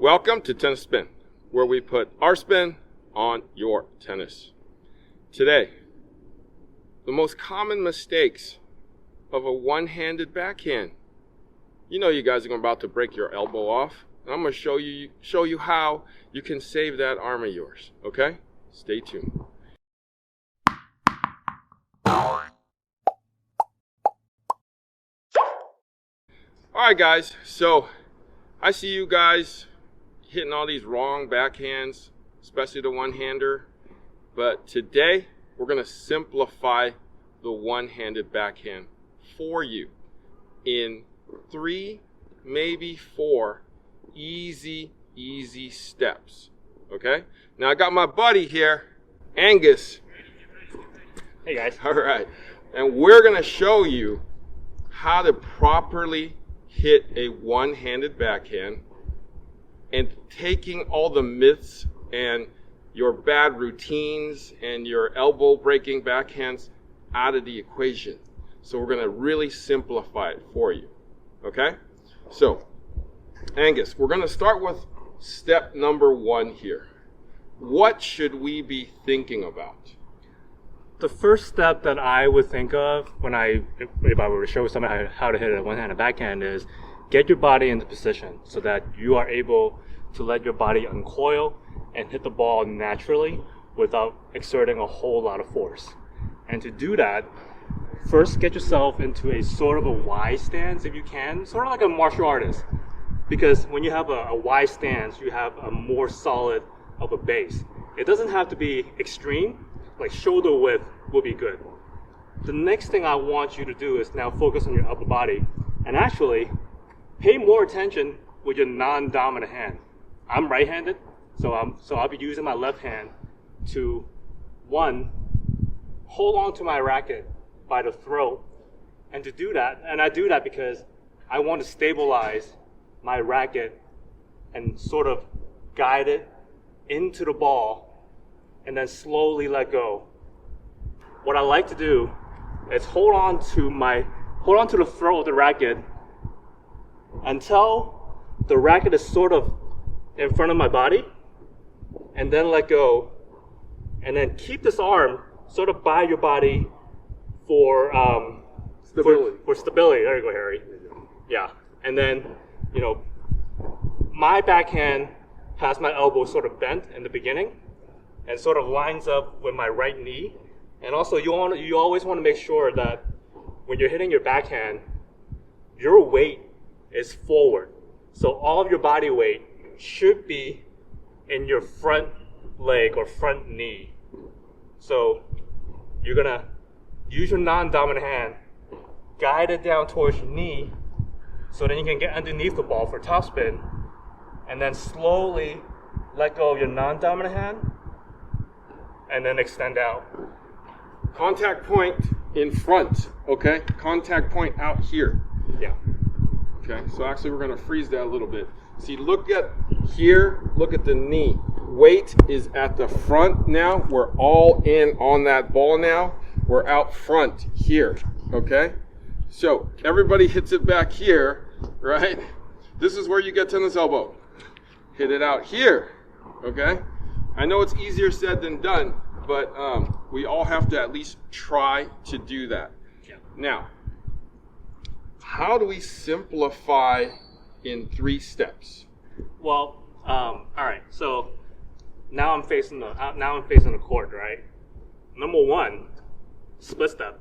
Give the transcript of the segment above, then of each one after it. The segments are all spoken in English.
Welcome to Tennis Spin, where we put our spin on your tennis. Today, the most common mistakes of a one-handed backhand. You know you guys are about to break your elbow off, and I'm going to show you how you can save that arm of yours, okay? Stay tuned. Alright guys, so I see you guys hitting all these wrong backhands, especially the one-hander, but today we're going to simplify the one-handed backhand for you in 3, maybe 4 easy steps, okay? Now I got my buddy here, Angus. Hey guys. Alright, and we're going to show you how to properly hit a one-handed backhand and taking all the myths and your bad routines and your elbow breaking backhands out of the equation. So we're going to really simplify it for you. Okay? So, Angus, we're going to start with step number 1 here. What should we be thinking about? The first step that I would think of when if I were to show somebody how to hit a one-handed backhand is get your body into position so that you are able to let your body uncoil and hit the ball naturally without exerting a whole lot of force. And to do that, first get yourself into a sort of a Y stance if you can, sort of like a martial artist. Because when you have a Y stance, you have a more solid of a base. It doesn't have to be extreme. Like shoulder width will be good. The next thing I want you to do is now focus on your upper body and actually pay more attention with your non-dominant hand. I'm right-handed, so I'll be using my left hand to, 1, hold on to my racket by the throat, and to do that, and I do that because I want to stabilize my racket and sort of guide it into the ball and then slowly let go. What I like to do is hold on to the throat of the racket until the racket is sort of in front of my body, and then let go, and then keep this arm sort of by your body for stability. For stability. There you go, Harry. Yeah, and then my backhand has my elbow sort of bent in the beginning and sort of lines up with my right knee. And also you always want to make sure that when you're hitting your backhand, your weight is forward. So all of your body weight should be in your front leg or front knee. So you're gonna use your non-dominant hand, guide it down towards your knee so then you can get underneath the ball for topspin, and then slowly let go of your non-dominant hand and then extend out. Contact point in front, okay? Contact point out here. Yeah. Okay, so actually we're going to freeze that a little bit. See, look at here, look at the knee. Weight is at the front now. We're all in on that ball now. We're out front here, okay? So everybody hits it back here, right? This is where you get tennis elbow. Hit it out here, okay? I know it's easier said than done, but we all have to at least try to do that. Yeah. Now, how do we simplify in 3 steps? Well, all right. So now I'm facing the court, right? Number 1, split step.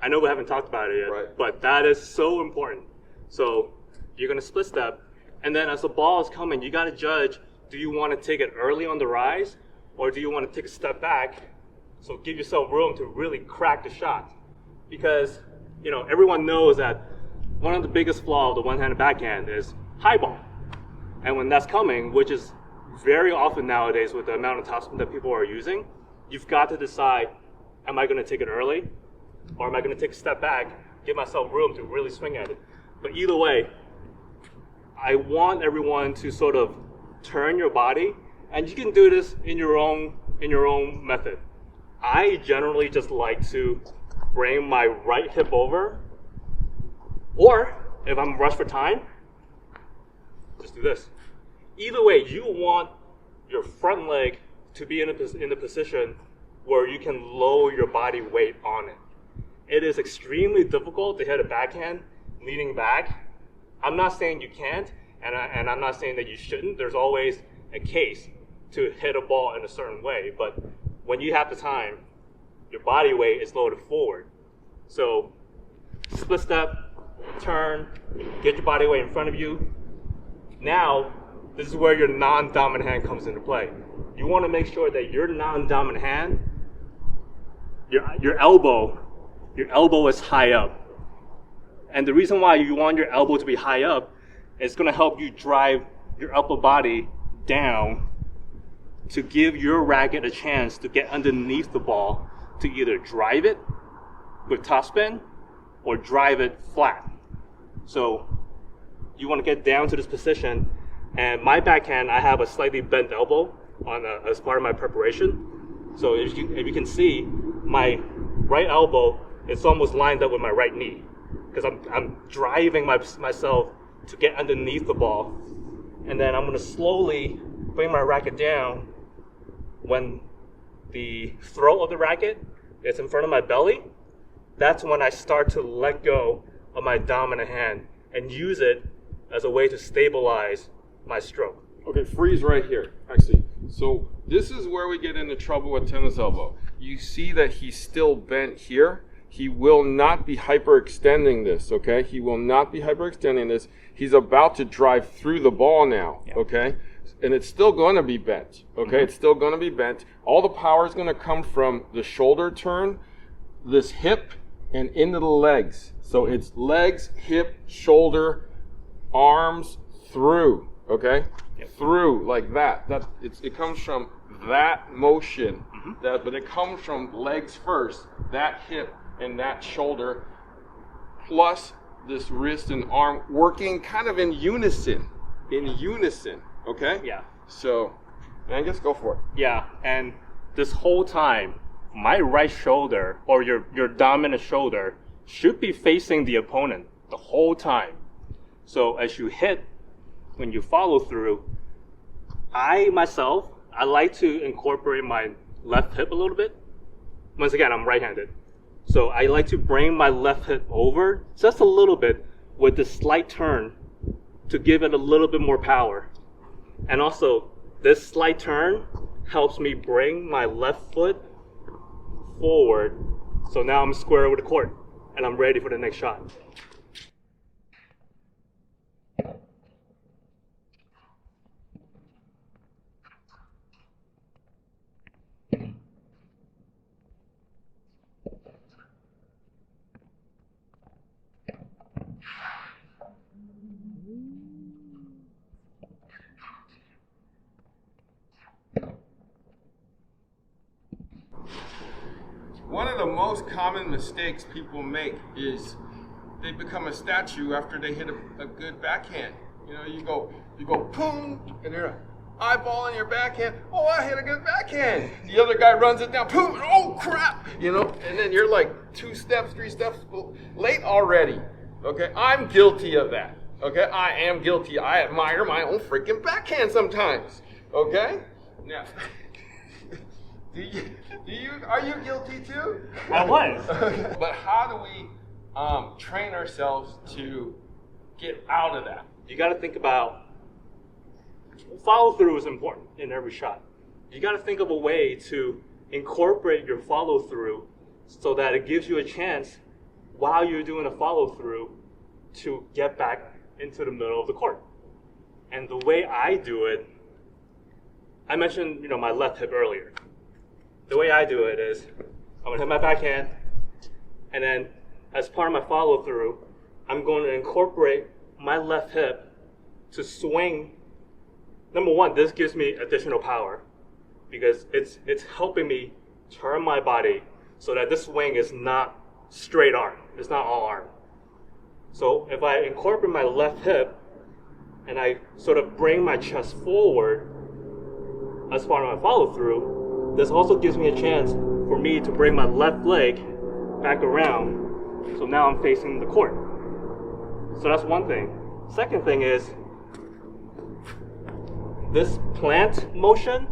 I know we haven't talked about it yet, right, but that is so important. So you're gonna split step, and then as the ball is coming, you gotta judge. Do you want to take it early on the rise, or do you want to take a step back? So give yourself room to really crack the shot. Because, everyone knows that one of the biggest flaws of the one-handed backhand is high ball. And when that's coming, which is very often nowadays with the amount of topspin that people are using, you've got to decide, am I going to take it early, or am I going to take a step back, give myself room to really swing at it? But either way, I want everyone to sort of turn your body, and you can do this in your own method. I generally just like to bring my right hip over, or if I'm rushed for time, just do this. either way, you want your front leg to be in a position where you can lower your body weight on it. It is extremely difficult to hit a backhand leaning back. I'm not saying you can't, and I'm not saying that you shouldn't. There's always a case to hit a ball in a certain way, but when you have the time, your body weight is loaded forward. So split step, turn, get your body weight in front of you. Now, this is where your non-dominant hand comes into play. You want to make sure that your non-dominant hand, your elbow is high up. And the reason why you want your elbow to be high up is going to help you drive your upper body down to give your racket a chance to get underneath the ball to either drive it with topspin or drive it flat. So you want to get down to this position, and my backhand, I have a slightly bent elbow as part of my preparation. So if you can see, my right elbow is almost lined up with my right knee because I'm driving myself to get underneath the ball, and then I'm going to slowly bring my racket down when the throat of the racket is in front of my belly. That's when I start to let go of my dominant hand and use it as a way to stabilize my stroke. Okay, freeze right here, actually. So this is where we get into trouble with tennis elbow. You see that he's still bent here. He will not be hyperextending this, okay? He will not be hyperextending this. He's about to drive through the ball now, okay? And it's still going to be bent, okay? It's still going to be bent. All the power is going to come from the shoulder turn, this hip, and into the legs. So it's legs, hip, shoulder, arms, through, okay? Through, like that. It comes from that motion, but it comes from legs first, that hip and that shoulder, plus this wrist and arm working kind of in unison, okay? Yeah. So, Angus, go for it. Yeah, and this whole time, my right shoulder, or your dominant shoulder, should be facing the opponent the whole time. So as you hit, when you follow through, I like to incorporate my left hip a little bit. Once again, I'm right-handed. So I like to bring my left hip over just a little bit with this slight turn to give it a little bit more power. And also, this slight turn helps me bring my left foot forward. So now I'm square with the court and I'm ready for the next shot. One of the most common mistakes people make is they become a statue after they hit a good backhand. You know, you go boom, and you're eyeballing your backhand. Oh, I hit a good backhand. The other guy runs it down, boom, and oh crap, you know, and then you're like 2 steps, 3 steps late already. Okay, I'm guilty of that. Okay, I am guilty. I admire my own freaking backhand sometimes. Okay, now. Are you guilty too? I was. Okay. But how do we train ourselves to get out of that? You got to think about follow through is important in every shot. You got to think of a way to incorporate your follow through so that it gives you a chance while you're doing a follow through to get back into the middle of the court. And the way I do it, I mentioned my left hip earlier. The way I do it is I'm going to hit my backhand, and then as part of my follow through, I'm going to incorporate my left hip to swing. Number one, this gives me additional power because it's helping me turn my body so that this swing is not straight arm. It's not all arm. So if I incorporate my left hip and I sort of bring my chest forward as part of my follow through, this also gives me a chance for me to bring my left leg back around. So now I'm facing the court. So that's one thing. Second thing is, this plant motion,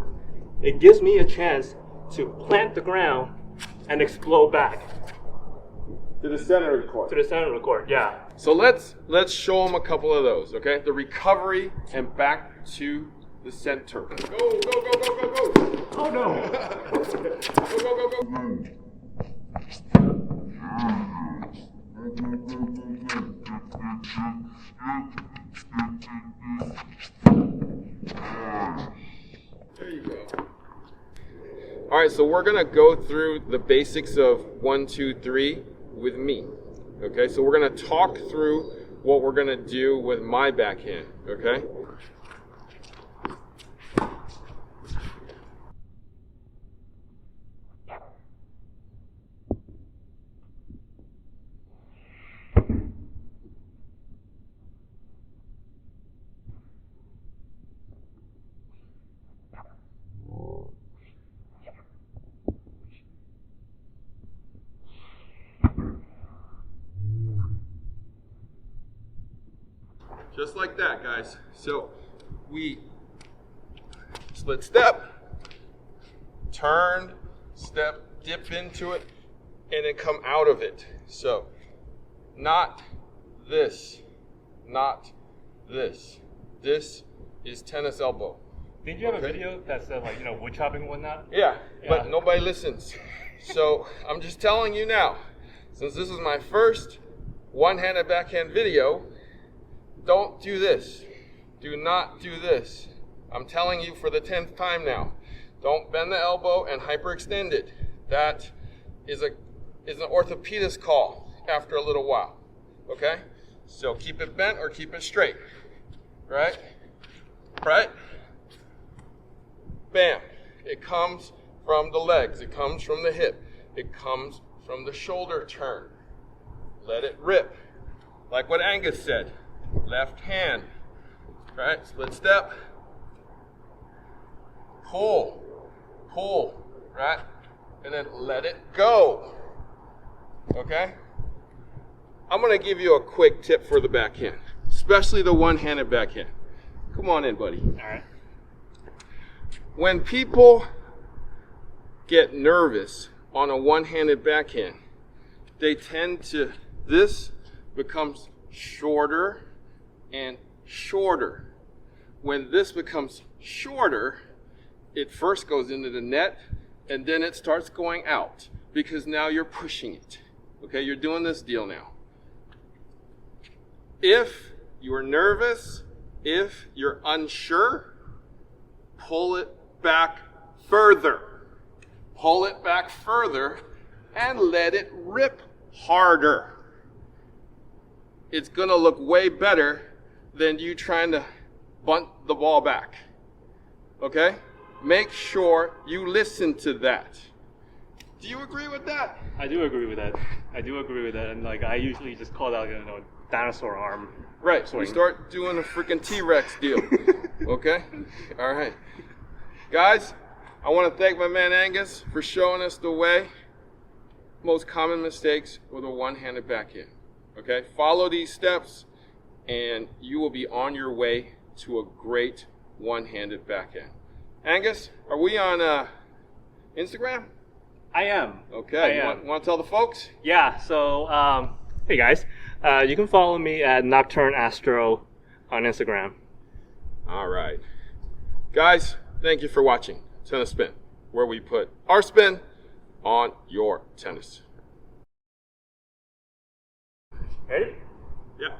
it gives me a chance to plant the ground and explode back To the center of the court. to the center of the court. Yeah. So let's show them a couple of those, okay? The recovery and back to the center. Go, go, go, go, go, go. Oh no. Go, go, go, go. There you go. All right, so we're gonna go through the basics of 1, 2, 3 with me. Okay, so we're gonna talk through what we're gonna do with my backhand. Okay. Just like that, guys. So we split step, turn, step, dip into it, and then come out of it. So not this, not this. This is tennis elbow. Did you have a video that said like, wood chopping and whatnot? Yeah, but nobody listens. So I'm just telling you now, since this is my first one-handed backhand video, don't do this. Do not do this. I'm telling you for the 10th time now. Don't bend the elbow and hyperextend it. That is an orthopedist call after a little while. Okay? So keep it bent or keep it straight. Right? Right? Bam. It comes from the legs. It comes from the hip. It comes from the shoulder turn. Let it rip. Like what Angus said. Left hand, right? Split step. Pull, right? And then let it go. Okay? I'm going to give you a quick tip for the backhand, especially the one-handed backhand. Come on in, buddy. All right. When people get nervous on a one-handed backhand, they tend to, this becomes shorter and shorter. When this becomes shorter, it first goes into the net and then it starts going out because now you're pushing it. Okay, you're doing this deal now. If you're nervous, if you're unsure, pull it back further. Pull it back further and let it rip harder. It's going to look way better than you trying to bunt the ball back. Okay? Make sure you listen to that. Do you agree with that? I do agree with that. And like I usually just call that dinosaur arm. Right. swing. We start doing a freaking T-Rex deal. Okay? All right. Guys, I want to thank my man Angus for showing us the way. Most common mistakes with a one-handed backhand. Okay? Follow these steps and you will be on your way to a great one-handed backhand. Angus, are we on Instagram? I am. Okay. You want to tell the folks? Yeah. So, hey guys, you can follow me at Nocturne Astro on Instagram. All right. Guys, thank you for watching Tennis Spin, where we put our spin on your tennis. Ready? Yeah.